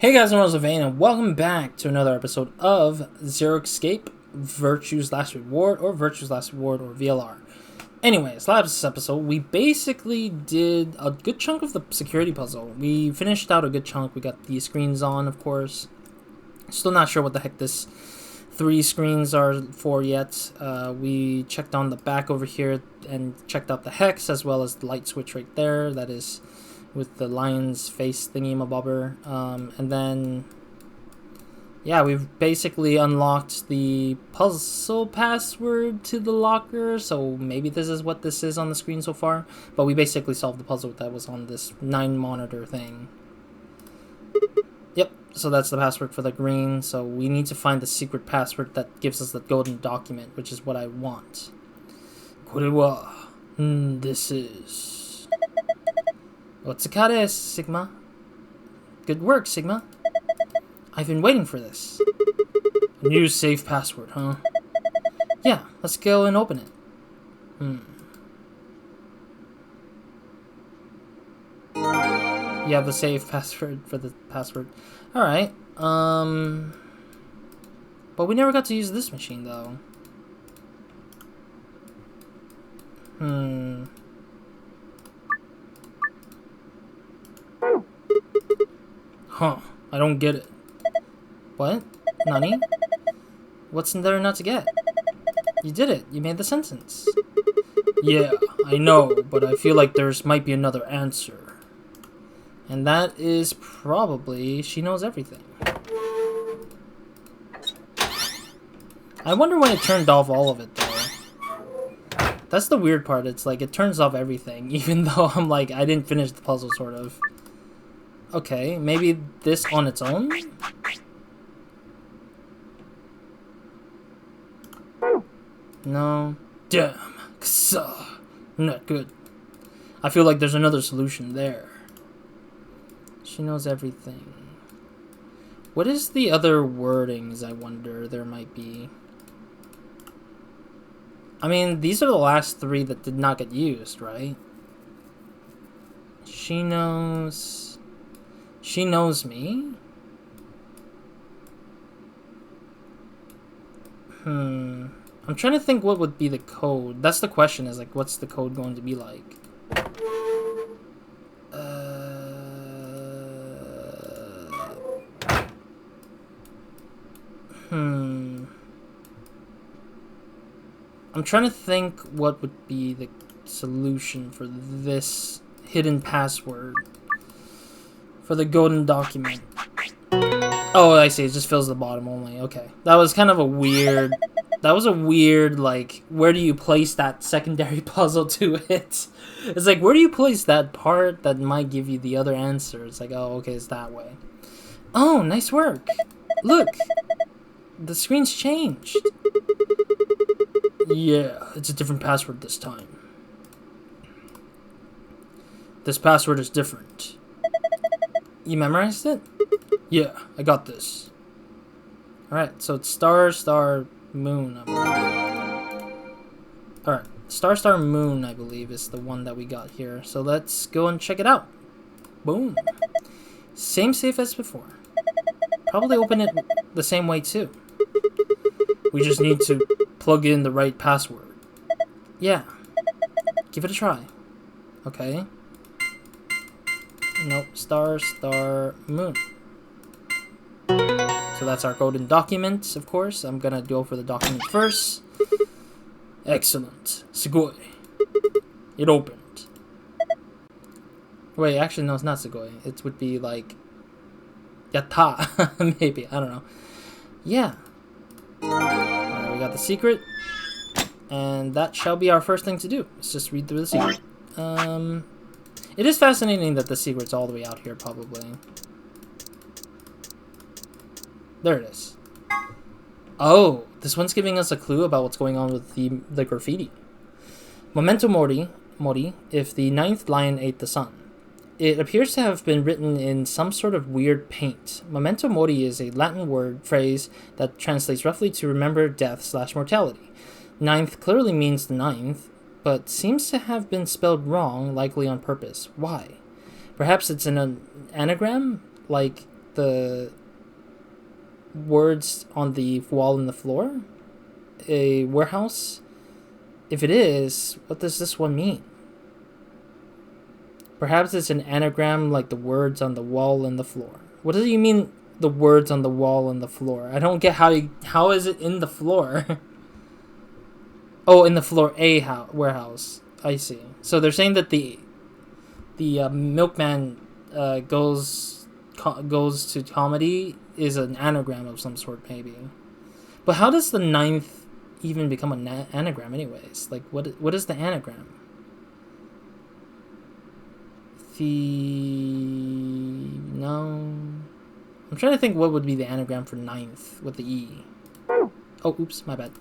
Hey guys, I'm RozaldVane, and welcome back to another episode of Zero Escape, Virtue's Last Reward, or Virtue's Last Reward, or VLR. Anyways, last episode, we basically did a good chunk of the security puzzle. We finished out a good chunk. We got these screens on, of course. Still not sure what the heck this 3 screens are for yet. We checked on the back over here and checked out the hex, as well as the light switch right there. That is with the lion's face thingy-mabobber. And then, yeah, we've basically unlocked the puzzle password to the locker, so maybe this is what this is on the screen so far. But we basically solved the puzzle that was on this 9-monitor thing. Yep, so that's the password for the green, so we need to find the secret password that gives us the golden document, which is what I want. Korewa, this is... Otsukare, Sigma. Good work, Sigma. I've been waiting for this. A new safe password, huh? Yeah, let's go and open it. You have the safe password for the password. Alright, but we never got to use this machine, though. Huh, I don't get it. What? Nani? What's in there not to get? You did it. You made the sentence. Yeah, I know, but I feel like there's might be another answer. And that is probably she knows everything. I wonder when it turned off all of it, though. That's the weird part. It's like it turns off everything, even though I'm like, I didn't finish the puzzle, sort of. Okay, maybe this on its own? No. Damn. Ksa. Not good. I feel like there's another solution there. She knows everything. What is the other wordings, I wonder, there might be? I mean, these are the last 3 that did not get used, right? She knows... She knows me? I'm trying to think what would be the code. That's the question, is like, what's the code going to be like? I'm trying to think what would be the solution for this hidden password. For the golden document. Oh, I see. It just fills the bottom only. Okay. That was kind of a weird... That was a weird, like, where do you place that secondary puzzle to it? It's like, where do you place that part that might give you the other answer? It's like, oh, okay, it's that way. Oh, nice work. Look. The screen's changed. Yeah, it's a different password this time. This password is different. You memorized it? Yeah, I got this. Alright, so it's star, star, moon, I believe. Alright, star, star, moon, I believe, is the one that we got here. So let's go and check it out. Boom. Same safe as before. Probably open it the same way, too. We just need to plug in the right password. Yeah. Give it a try. Okay. Nope, star, star, moon. So that's our golden document, of course. I'm gonna go for the document first. Excellent. Sugoi. It opened. Wait, actually, no, it's not Sugoi. It would be like... Yatta. Maybe, I don't know. Yeah. Alright, we got the secret. And that shall be our first thing to do. Let's just read through the secret. It is fascinating that the secret's all the way out here, probably. There it is. Oh, this one's giving us a clue about what's going on with the graffiti. Memento mori, if the 9th lion ate the sun. It appears to have been written in some sort of weird paint. Memento mori is a Latin word phrase that translates roughly to remember death/mortality. 9th clearly means the 9th, but seems to have been spelled wrong, likely on purpose. Why? Perhaps it's an anagram, like the words on the wall and the floor a warehouse? If it is, what does this one mean? Perhaps it's an anagram like the words on the wall and the floor. What do you mean, the words on the wall and the floor? I don't get how is it in the floor? Oh, in the floor A warehouse. I see. So they're saying that the milkman goes to comedy is an anagram of some sort, maybe. But how does the ninth even become an anagram, anyways? Like, what is the anagram? No. I'm trying to think what would be the anagram for ninth with the E. Oh, oops, my bad.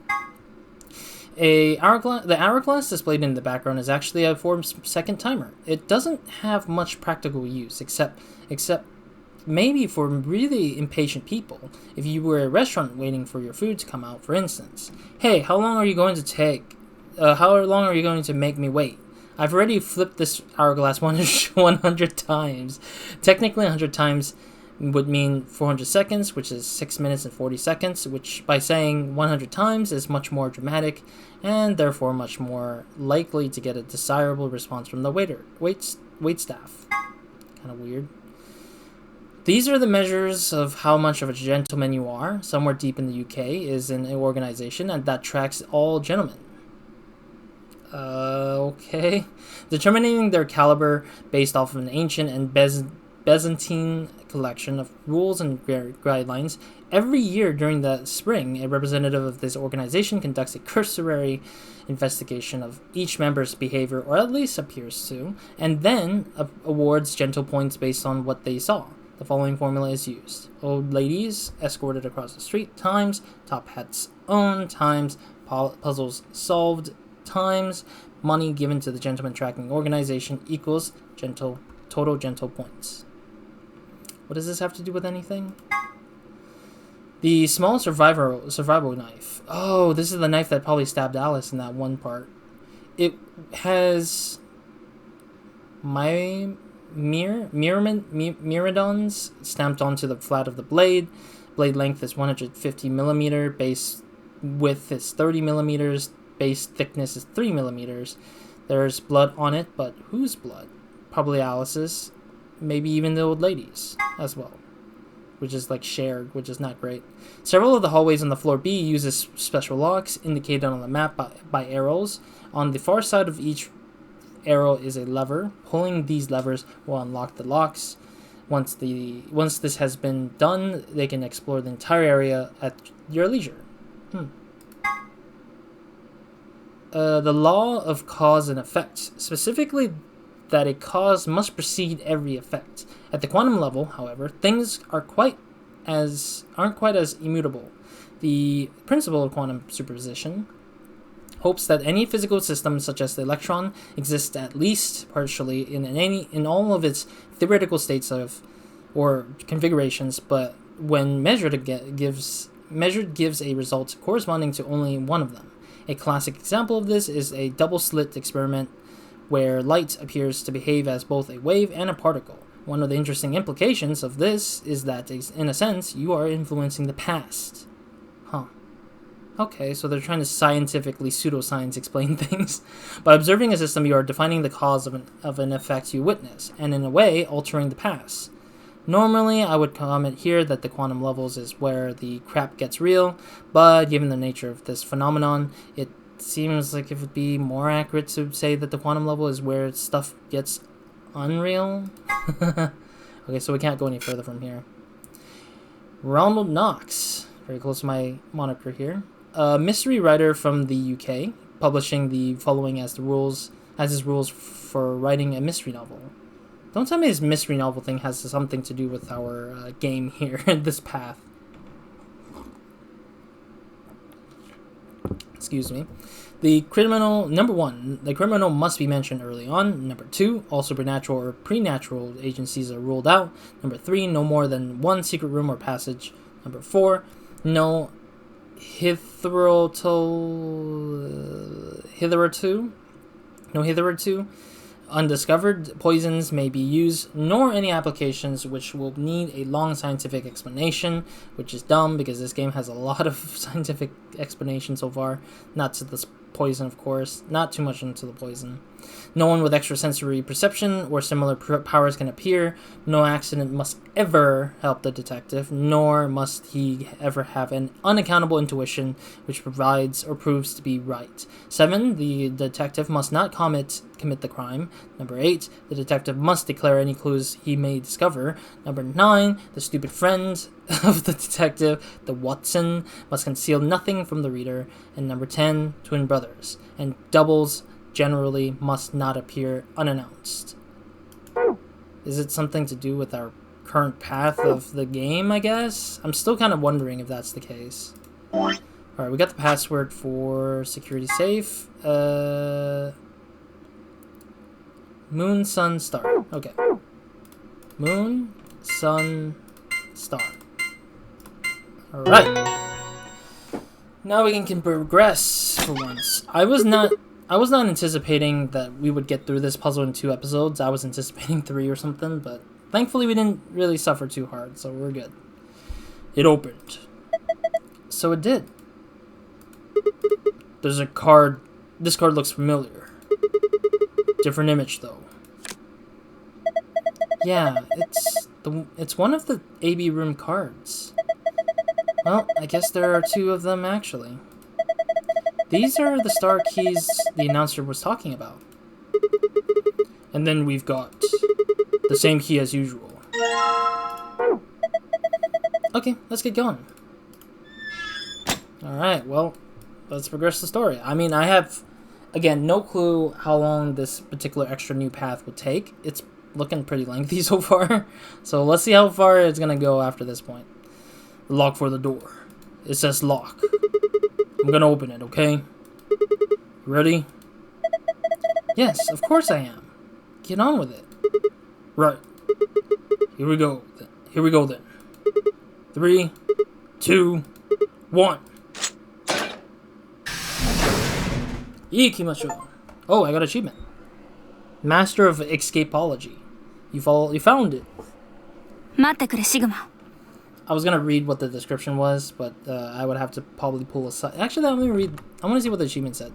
The hourglass displayed in the background is actually a 4-second timer. It doesn't have much practical use, except maybe for really impatient people. If you were at a restaurant waiting for your food to come out, for instance. Hey, how long are you going to take? How long are you going to make me wait? I've already flipped this hourglass 100 times. Technically, 100 times would mean 400 seconds, which is 6 minutes and 40 seconds, which by saying 100 times is much more dramatic and therefore much more likely to get a desirable response from the wait staff. Kind of weird. These are the measures of how much of a gentleman you are. Somewhere deep in the UK is an organization and that tracks all gentlemen. Okay. Determining their caliber based off of an ancient and Byzantine collection of rules and guidelines. Every year during the spring, a representative of this organization conducts a cursory investigation of each member's behavior, or at least appears to, and then awards gentle points based on what they saw. The following formula is used. Old ladies escorted across the street times, top hats owned times, puzzles solved times, money given to the gentleman tracking organization equals total gentle points. What does this have to do with anything? The small survival knife. Oh, this is the knife that probably stabbed Alice in that one part. It has myrmidons stamped onto the flat of the blade. Blade length is 150 millimeter. Base width is 30 millimeters. Base thickness is 3 millimeters. There's blood on it, but whose blood? Probably Alice's. Maybe even the old lady's as well, which is like shared, which is not great. Several of the hallways on the floor B uses special locks indicated on the map by arrows. On the far side of each arrow is a lever. Pulling these levers will unlock the locks. Once this has been done, they can explore the entire area at your leisure. The law of cause and effect, specifically that a cause must precede every effect. At the quantum level, however, things aren't quite as immutable. The principle of quantum superposition hopes that any physical system, such as the electron, exists at least partially in all of its theoretical states or configurations, but when measured gives a result corresponding to only one of them. A classic example of this is a double-slit experiment where light appears to behave as both a wave and a particle. One of the interesting implications of this is that, in a sense, you are influencing the past. Okay, so they're trying to scientifically pseudoscience explain things. By observing a system, you are defining the cause of an effect you witness, and in a way, altering the past. Normally, I would comment here that the quantum levels is where the crap gets real, but given the nature of this phenomenon, it seems like it would be more accurate to say that the quantum level is where stuff gets unreal. Okay, so we can't go any further from here. Ronald Knox, very close to my moniker here, a mystery writer from the UK, publishing the following as his rules for writing a mystery novel. Don't tell me this mystery novel thing has something to do with our game here, this path. Excuse me. Number 1, the criminal must be mentioned early on. Number 2, all supernatural or preternatural agencies are ruled out. Number 3, no more than one secret room or passage. Number 4, no hitherto. undiscovered poisons may be used, nor any applications which will need a long scientific explanation, which is dumb because this game has a lot of scientific explanation so far. Not to this poison, of course. Not too much into the poison. No one with extrasensory perception or similar powers can appear. No accident must ever help the detective, nor must he ever have an unaccountable intuition which provides or proves to be right. 7. The detective must not commit the crime. Number 8. The detective must declare any clues he may discover. Number 9. The stupid friend of the detective, the Watson, must conceal nothing from the reader. And number 10. Twin brothers and doubles generally must not appear unannounced. Is it something to do with our current path of the game, I guess? I'm still kind of wondering if that's the case. Alright, we got the password for security safe. Moon, sun, star. Okay. Moon, sun, star. Alright. Now we can progress for once. I was not anticipating that we would get through this puzzle in 2 episodes. I was anticipating 3 or something, but thankfully we didn't really suffer too hard, so we're good. It opened. So it did. There's a card. This card looks familiar. Different image, though. Yeah, it's one of the AB room cards. Well, I guess there are 2 of them, actually. These are the star keys the announcer was talking about. And then we've got the same key as usual. Okay, let's get going. Alright, well, let's progress the story. I mean, I have, again, no clue how long this particular extra new path will take. It's looking pretty lengthy so far. So let's see how far it's going to go after this point. Lock for the door. It says lock. I'm gonna open it, okay? Ready? Yes, of course I am. Get on with it. Right. Here we go. Here we go then. 3, 2, 1. Ikimashou. Oh, I got achievement. Master of Escapology. You found it. I was gonna read what the description was, but I would have to probably pull aside. Actually, let me read. I want to see what the achievement said.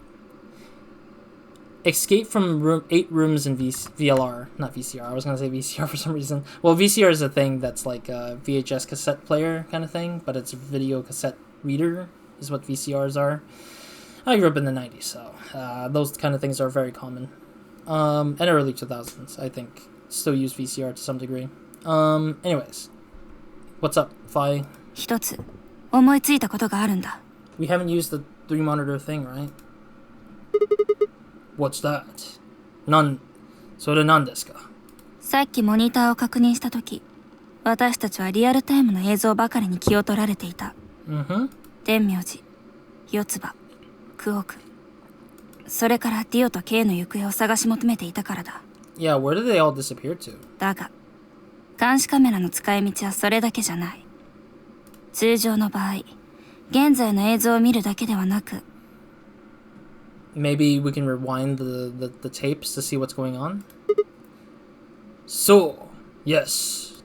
Escape from 8 rooms in VLR, not VCR. I was gonna say VCR for some reason. Well, VCR is a thing that's like a VHS cassette player kind of thing, but it's a video cassette reader is what VCRs are. I grew up in the 90s, so those kind of things are very common. And early 2000s, I think, still use VCR to some degree. Anyways. What's up, Fi? We haven't used the 3-monitor thing, right? What's that? Nan... それなんですか? さっきモニターを確認したとき、私たちはリアルタイムの映像ばかりに気を取られていた。天明寺、四つ葉、クオク。それからディオとケイの行方を探し求めていたからだ。Yeah, where did they all disappear to? だが、監視カメラの使い道はそれだけじゃない。通常の場合、現在の映像を見るだけではなく、Maybe we can rewind the tapes to see what's going on? So, yes.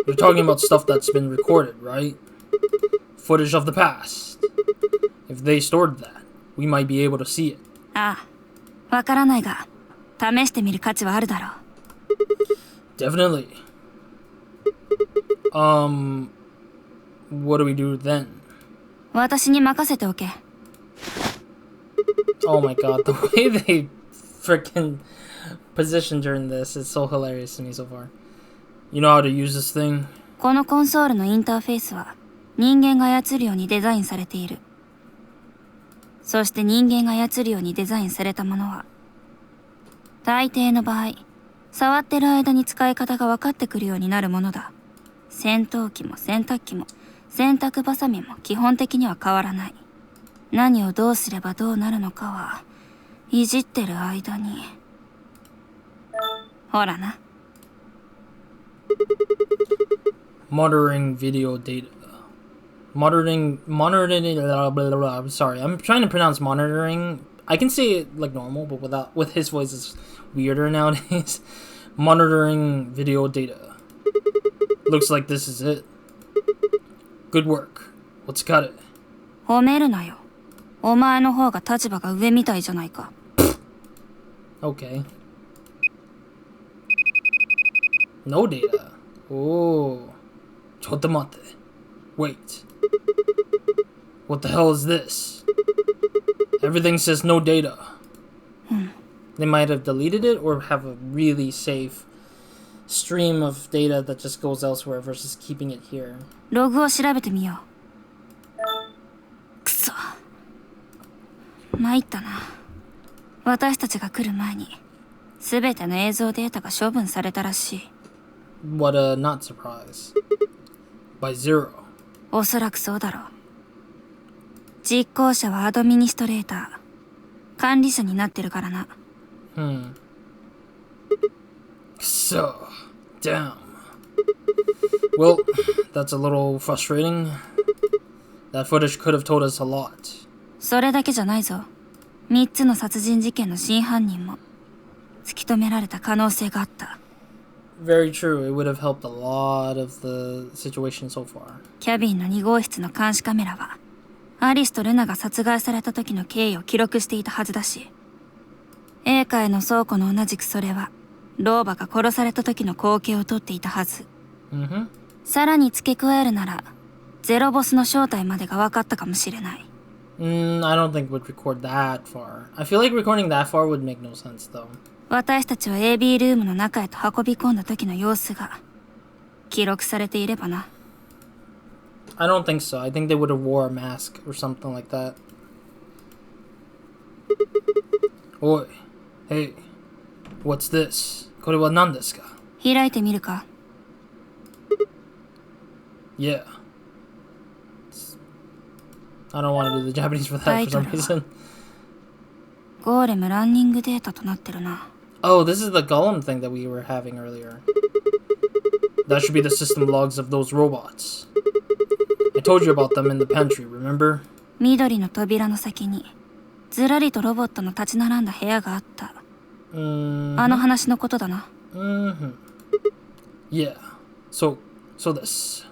You're talking about stuff that's been recorded, right? Footage of the past. If they stored that, we might be able to see it. ああ、わからないが、試してみる価値はあるだろう。Definitely. What do we do then? 私に任せておけ。Oh my god, the way they freaking positioned her in this is so hilarious to me so far. You know how to use this thing? このコンソールのインターフェースは人間が操るようにデザインされている。そして人間が操るようにデザインされたものは、大抵の場合、触ってる間に使い方が分かってくるようになるものだ。戦闘機も洗濯機も洗濯バサミも基本的には変わらない。何をどうすればどうなるのかはいじってる間に。ほらな。Monitoring video data. Monitoring, sorry, I'm trying to pronounce monitoring. I can say it like normal, but with his voice it's weirder nowadays. Monitoring video data. Looks like this is it. Good work. Let's cut it. 褒めるなよ。お前の方が立場が上みたいじゃないか。Okay. No data. Oh. ちょっと待って。Wait. What the hell is this? Everything says no data. They might have deleted it or have a really safe stream of data that just goes elsewhere versus keeping it here. ログを調べてみよう。くそ。参ったな。私たちが来る前に、すべての映像データが処分されたらしい。What a not surprise. By Zero. おそらくそうだろう。実行者はアドミニストレーター。管理者になってるからな。So, damn. Well, that's a little frustrating. That footage could have told us a lot. それだけじゃないぞ。3つの殺人事件の真犯人も突き止められた可能性があった。Very true. It would have helped a lot of the situation so far. キャビンの2号室の監視カメラは、アリスとルナが殺害された時の経緯を記録していたはずだし、英会の倉庫の同じくそれは、老婆が殺された時の光景を撮っていたはず。さらに付け加えるなら、ゼロボスの正体までが分かったかもしれない。I don't think we'd record that far. I feel like recording that far would make no sense, though. 私たちは AB ルームの中へと運び込んだ時の様子が記録されていればな。I don't think so. I think they would have wore a mask or something like that. Oi. Hey. What's this? これは何ですか? 開いてみるか? Yeah. I don't want to do the Japanese for that for some reason. ゴーレムランニングデータとなってるな。Oh, this is the golem thing that we were having earlier. That should be the system logs of those robots. I told you about them in the pantry, remember? 緑の扉の先にずらりとロボットの立ち並んだ部屋があった。あの話のことだな。Yeah. So this.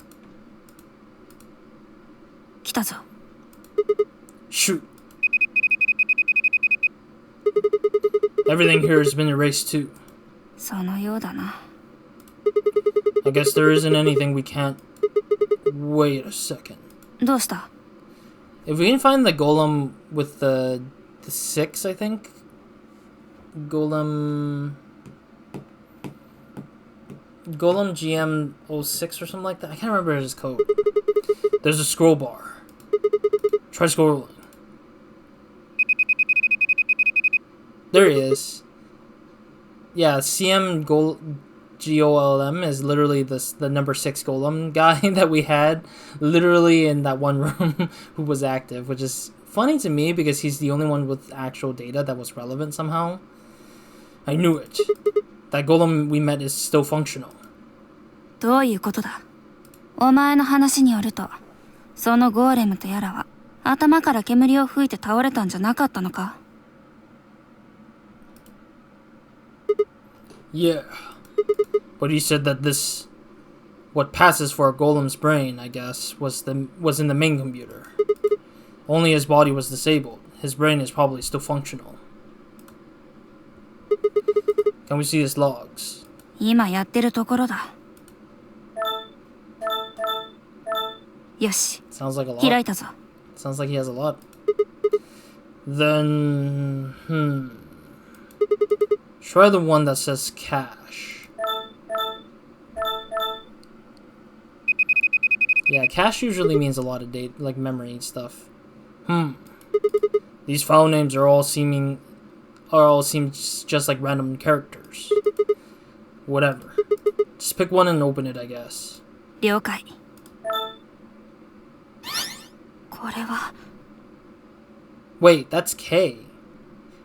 来たぞ。Shoot. Everything here has been erased too. そのようだな。I guess there isn't anything we can't... Wait a second. どうした? If we can find the golem with the 6, I think? Golem GM06 or something like that? I can't remember his code. There's a scroll bar. Try scrolling. There he is. Yeah, GOLM is literally the number 6 golem guy that we had literally in that one room who was active, which is funny to me because he's the only one with actual data that was relevant somehow. I knew it. That golem we met is still functional. どういうことだ? お前の話によると、そのゴーレムとやらは頭から煙を吹いて倒れたんじゃなかったのか? Yeah. But he said that this, what passes for a golem's brain, I guess, was in the main computer. Only his body was disabled. His brain is probably still functional. Can we see his logs? 今やってるところだ。よし。Sounds like a lot. 開いたぞ。Sounds like he has a lot. Then, try the one that says cache. Yeah, cache usually means a lot of data, like memory and stuff. These file names all seem just like random characters. Whatever. Just pick one and open it, I guess. 了解。これは。Wait, that's K.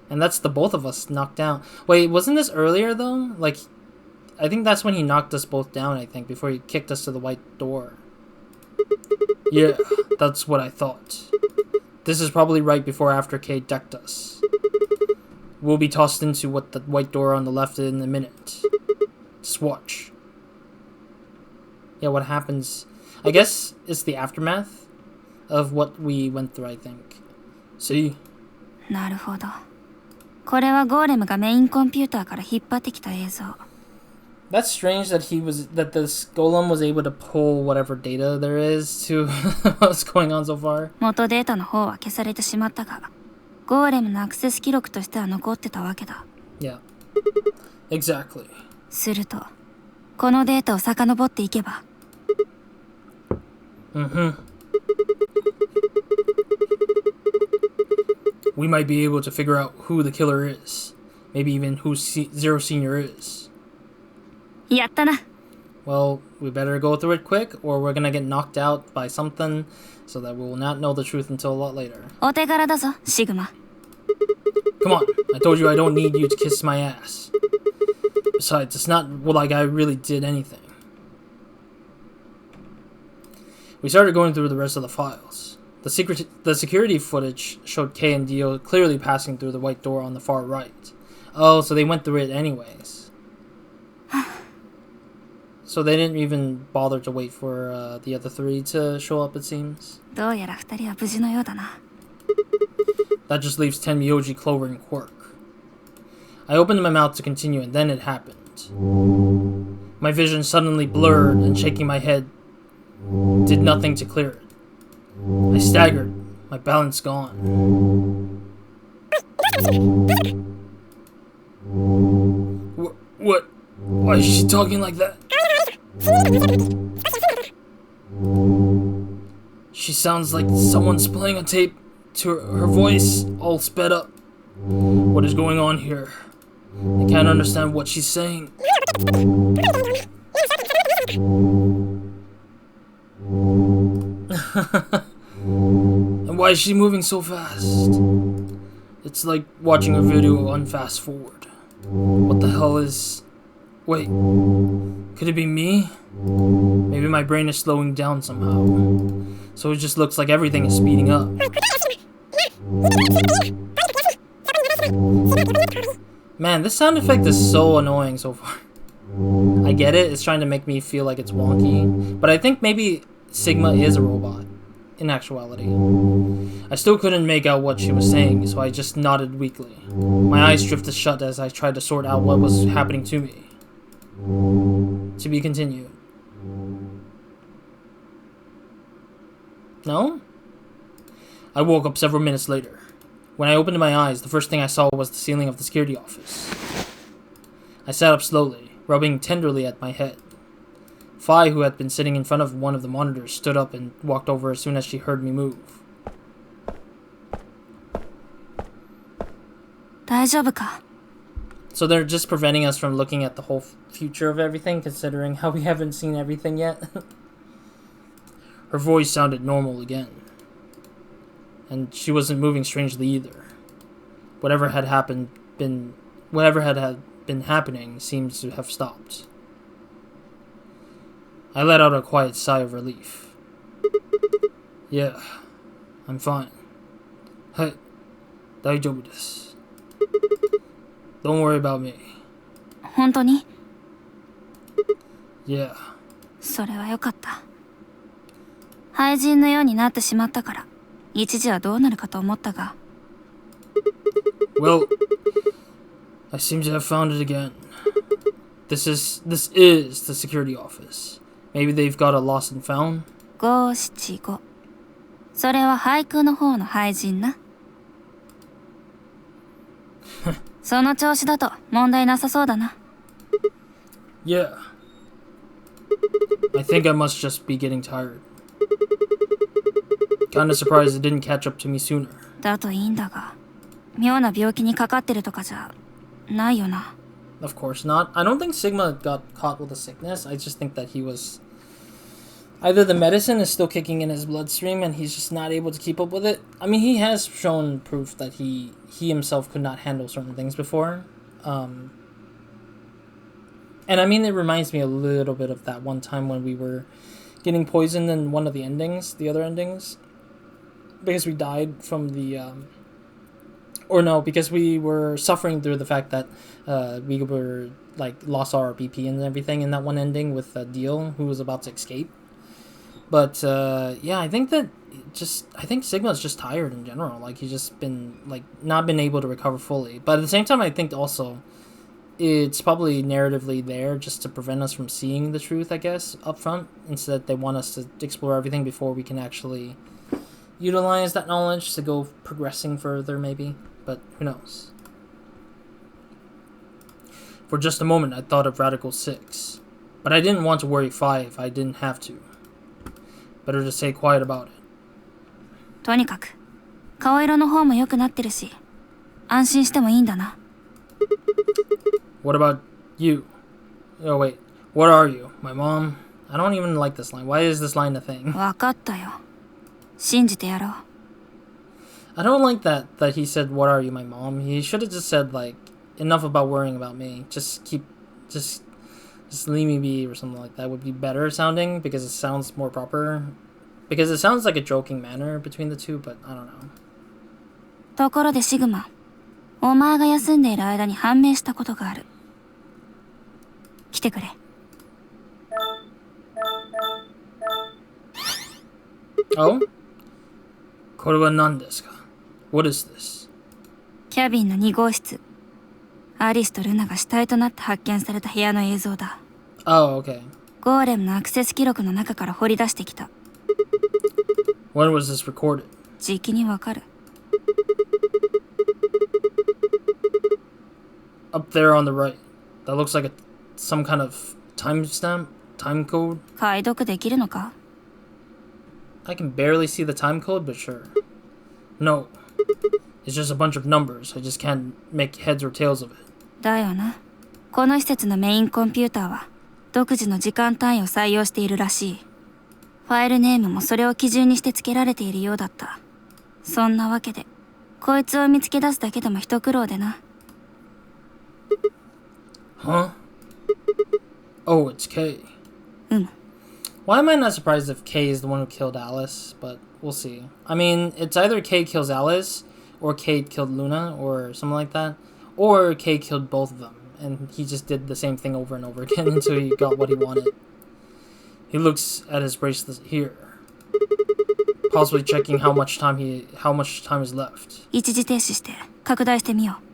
And that's the both of us knocked down. Wait, wasn't this earlier though? Like, I think that's when he knocked us both down, I think, before he kicked us to the white door. Yeah, that's what I thought. This is probably right before after K decked us. We'll be tossed into what the white door on the left in a minute. Just watch. Yeah, what happens? I guess it's the aftermath of what we went through, I think. See? なるほど。これはゴーレムがメインコンピューターから引っ張ってきた映像。That's strange that this golem was able to pull whatever data there is to what's going on so far. 元データの方は消されてしまったが、ゴーレムのアクセス記録としては残ってたわけだ。Yeah. Exactly. すると、このデータを遡っていけば。We might be able to figure out who the killer is. Maybe even who Zero Senior is. やったな。 Well, we better go through it quick, or we're gonna get knocked out by something, so that we will not know the truth until a lot later. お手柄だぞ、シグマ。Come on, I told you I don't need you to kiss my ass. Besides, it's not like I really did anything. We started going through the rest of the files. The security footage showed Kay and Dio clearly passing through the white door on the far right. Oh, so they went through it anyways. So they didn't even bother to wait for the other three to show up, it seems. どうやら二人は無事のようだな。That just leaves Tenmyoji, Clover, and Quirk. I opened my mouth to continue, and then it happened. My vision suddenly blurred, and shaking my head did nothing to clear it. I staggered, my balance gone. What? Why is she talking like that? She sounds like someone's playing a tape to her voice, all sped up. What is going on here? I can't understand what she's saying. And why is she moving so fast? It's like watching a video on fast forward. What the hell is... Wait, could it be me? Maybe my brain is slowing down somehow. So it just looks like everything is speeding up. Man, this sound effect is so annoying so far. I get it, it's trying to make me feel like it's wonky, but I think maybe Sigma is a robot, in actuality. I still couldn't make out what she was saying, so I just nodded weakly. My eyes drifted shut as I tried to sort out what was happening to me. To be continued. No? I woke up several minutes later. When I opened my eyes, the first thing I saw was the ceiling of the security office. I sat up slowly, rubbing tenderly at my head. Fi, who had been sitting in front of one of the monitors, stood up and walked over as soon as she heard me move. 大丈夫か? So they're just preventing us from looking at the whole future of everything, considering how we haven't seen everything yet. Her voice sounded normal again. And she wasn't moving strangely either. Whatever had been happening seems to have stopped. I let out a quiet sigh of relief. Yeah, I'm fine. Hey, 大丈夫です. Don't worry about me. 本当に? Yeah. それはよかった。廃人のようになってしまったから、一時はどうなるかと思ったが。Well, I seem to have found it again. This is the security office. Maybe they've got a lost and found? 575。それは俳句の方の廃人な。その調子だと問題なさそうだな。Yeah. I think I must just be getting tired. Kinda surprised it didn't catch up to me sooner. だといいんだが、妙な病気にかかってるとかじゃないよな。Of course not. I don't think Sigma got caught with a sickness. I just think that he was... Either the medicine is still kicking in his bloodstream and he's just not able to keep up with it. I mean, he has shown proof that he himself could not handle certain things before. And I mean, it reminds me a little bit of that one time when we were getting poisoned in one of the other endings. Because we died from the Or no, because we were suffering through the fact that we were like lost our BP and everything in that one ending with Deal, who was about to escape. But yeah, I think Sigma's just tired in general. Like he's just been like not been able to recover fully. But at the same time, I think also it's probably narratively there just to prevent us from seeing the truth, I guess, up front. Instead, they want us to explore everything before we can actually utilize that knowledge to go progressing further, maybe. But who knows? For just a moment, I thought of Radical 6. But I didn't want to worry 5. I didn't have to. Better to stay quiet about it. とにかく、顔色の方も良くなってるし、安心してもいいんだな。What about you? Oh wait, what are you? My mom? I don't even like this line. Why is this line a thing? わかったよ。信じてやろう。I don't like that he said, "What are you, my mom?" He should have just said like, "Enough about worrying about me. Just leave me be," or something like that. Would be better sounding because it sounds more proper. Because it sounds like a joking manner between the two, but I don't know. ところでシグマ、お前が休んでいる間に判明したことがある。来てくれ。Oh? これは何ですか? What is this? キャビンの2号室。アリスとルナが死体となって発見された部屋の映像だ。Oh, okay. ゴーレムのアクセス記録の中から掘り出してきた。When was this recorded? じきにわかる。Up there on the right. That looks like some kind of timestamp? Time code? 解読できるのか? I can barely see the time code, but sure. No. It's just a bunch of numbers. I just can't make heads or tails of it. だよな。この施設のメインコンピューターは独自の時間単位を採用しているらしい。ファイルネームもそれを基準にして付けられているようだった。そんなわけで、こいつを見つけ出すだけでも一苦労でな。Huh? Oh, it's K. うん。Why am I not surprised if K is the one who killed Alice? But we'll see. I mean, it's either K kills Alice, or K killed Luna, or something like that. Or K killed both of them, and he just did the same thing over and over again until he got what he wanted. He looks at his bracelet here, possibly checking how much time is left. 一時停止して拡大してみよう。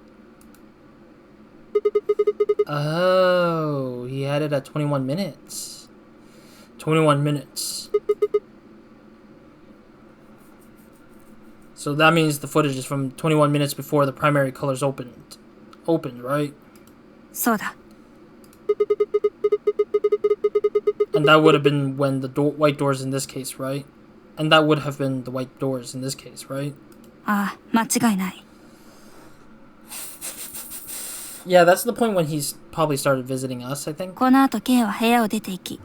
Oh, he had it at 21 minutes. 21 minutes. So that means the footage is from 21 minutes before the primary colors opened, right? そうだ。And that would have been when the white doors in this case, right? And that would have been the white doors in this case, right? ああ、間違いない。Yeah, that's the point when he's probably started visiting us, I think. この後 K は部屋を出て行き、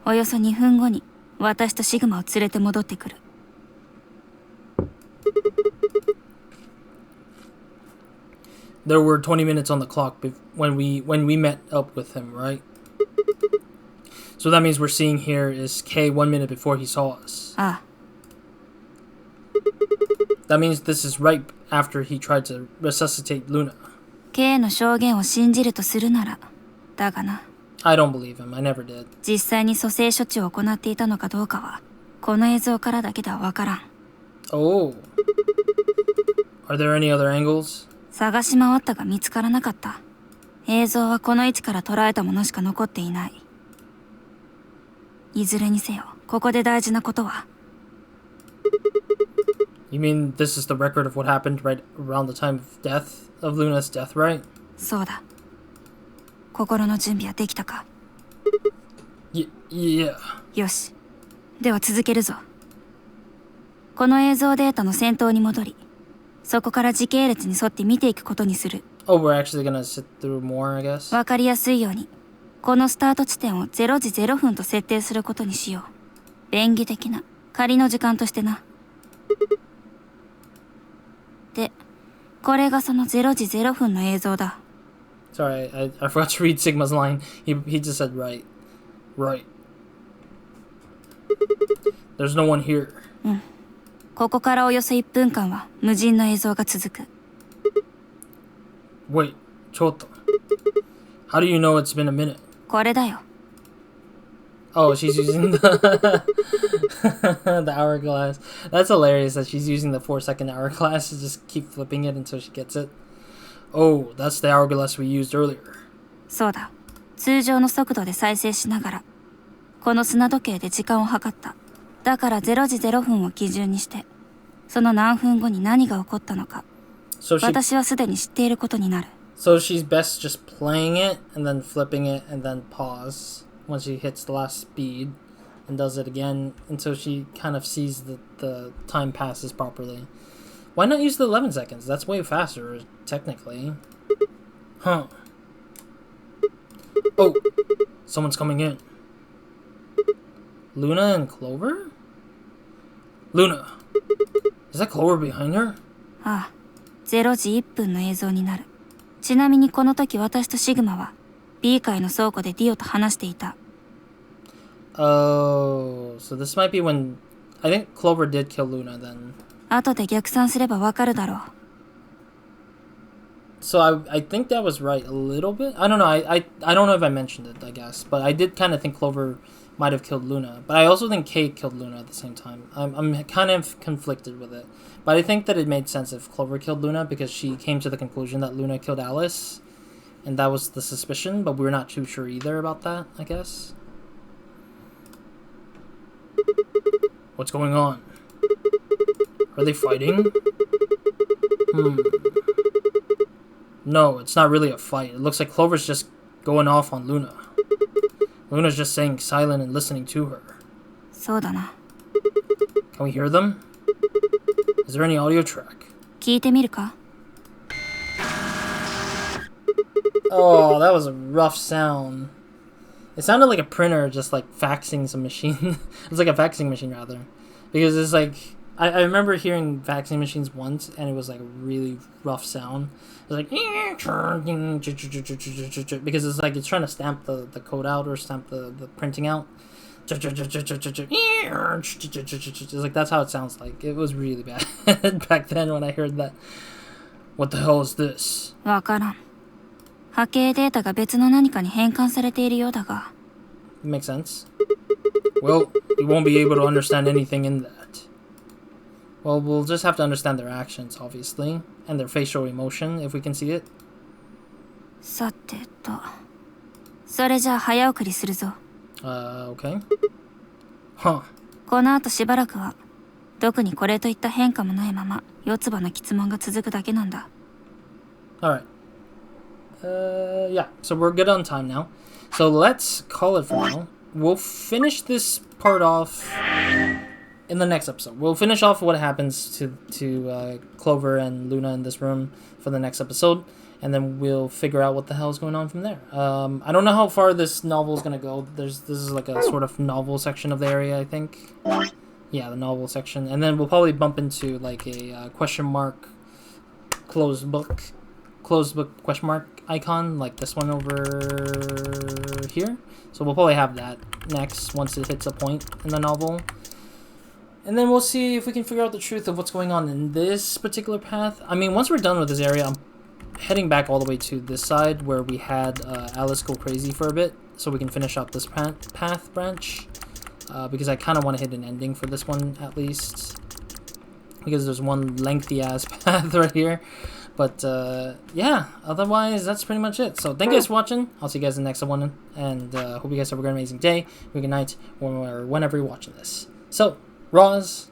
およそ2分後に私とシグマを連れて戻ってくる。There were 20 minutes on the clock when we met up with him, right? So that means we're seeing here is K 1 minute before he saw us. ああ。That means this is right after he tried to resuscitate Luna. K の証言を信じるとするなら、だがな。I don't believe him. I never did. 実際に蘇生処置を行っていたのかどうかは、この映像からだけではわからん。Oh. Are there any other angles? 探し回ったが見つからなかった。映像はこの位置から捉えたものしか残っていない。いずれにせよ、ここで大事なことは。You mean this is the record of what happened right around the time of Luna's death, right? そうだ。心の準備はできたか? Yeah. よし。では続けるぞ。この映像データの先頭に戻り、そこから時系列に沿って見ていくことにする。Oh, we're actually gonna sit through more, I guess. わかりやすいように、このスタート地点を0時0分と設定することにしよう。便宜的な仮の時間としてな。で、これがその0時0分の映像だ。Sorry, I forgot to read Sigma's line. He just said right. Right. There's no one here. うん。ここからおよそ1分間は無人の映像が続く。Wait, Chota. How do you know it's been a minute? これだよ。 Oh, she's using the the hourglass. That's hilarious that she's using the 4-second hourglass to just keep flipping it until she gets it. Oh, that's the hourglass we used earlier. そうだ。通常の速度で再生しながら、この砂時計で時間を計った。だから0時0分を基準にして、その何分後に何が起こったのか、私はすでに知っていることになる。So she's best just playing it and then flipping it and then pause when she hits the last speed and does it again until she kind of sees that the time passes properly. Why not use the 11 seconds? That's way faster, technically. Huh. Oh, someone's coming in. Luna and Clover? Luna, is that Clover behind her? ああ、0時1分の映像になる。ちなみにこの時私とシグマは B 階の倉庫でディオと話していた。Oh, so this might be when I think Clover did kill Luna then. 後で逆算すればわかるだろう。So I think that was right a little bit. I don't know. I don't know if I mentioned it, I guess, but I did kind of think Clover might have killed Luna, but I also think Kate killed Luna at the same time. I'm kind of conflicted with it, but I think that it made sense if Clover killed Luna because she came to the conclusion that Luna killed Alice, and that was the suspicion, but we're not too sure either about that, I guess. What's going on? Are they fighting? No, it's not really a fight. It looks like Clover's just going off on Luna. Luna's just staying silent and listening to her. そうだな。 Can we hear them? Is there any audio track? 聞いてみるか? Oh, that was a rough sound. It sounded like a printer just like faxing some machine. It's like a faxing machine rather. Because it's like, I remember hearing faxing machines once and it was like a really rough sound. It's like, because it's like it's trying to stamp the code out or stamp the printing out. It's like that's how it sounds like. It was really bad back then when I heard that. What the hell is this? わからん。波形データが別の何かに変換されているようだが。Makes sense. Well, we won't be able to understand anything in that. Well, we'll just have to understand their actions, obviously, and their facial emotion, if we can see it. さてと。それじゃあ早送りするぞ。Okay. Huh. この後しばらくは、特にこれといった変化もないまま、四つ葉の質問が続くだけなんだ。Alright. Yeah, so we're good on time now. So let's call it for now. We'll finish this part off in the next episode. We'll finish off what happens to Clover and Luna in this room for the next episode, and then we'll figure out what the hell is going on from there. I don't know how far this novel is going to go. This is like a sort of novel section of the area, I think. Yeah, the novel section. And then we'll probably bump into like a question mark closed book question mark icon, like this one over here. So we'll probably have that next once it hits a point in the novel. And then we'll see if we can figure out the truth of what's going on in this particular path. I mean, once we're done with this area, I'm heading back all the way to this side where we had Alice go crazy for a bit, so we can finish up this path branch. Because I kind of want to hit an ending for this one, at least. Because there's one lengthy-ass path right here. But, yeah, otherwise, that's pretty much it. So, thank you guys for watching. I'll see you guys in the next one. And hope you guys have a great, amazing day, or good night, or whenever you're watching this. So, Roz,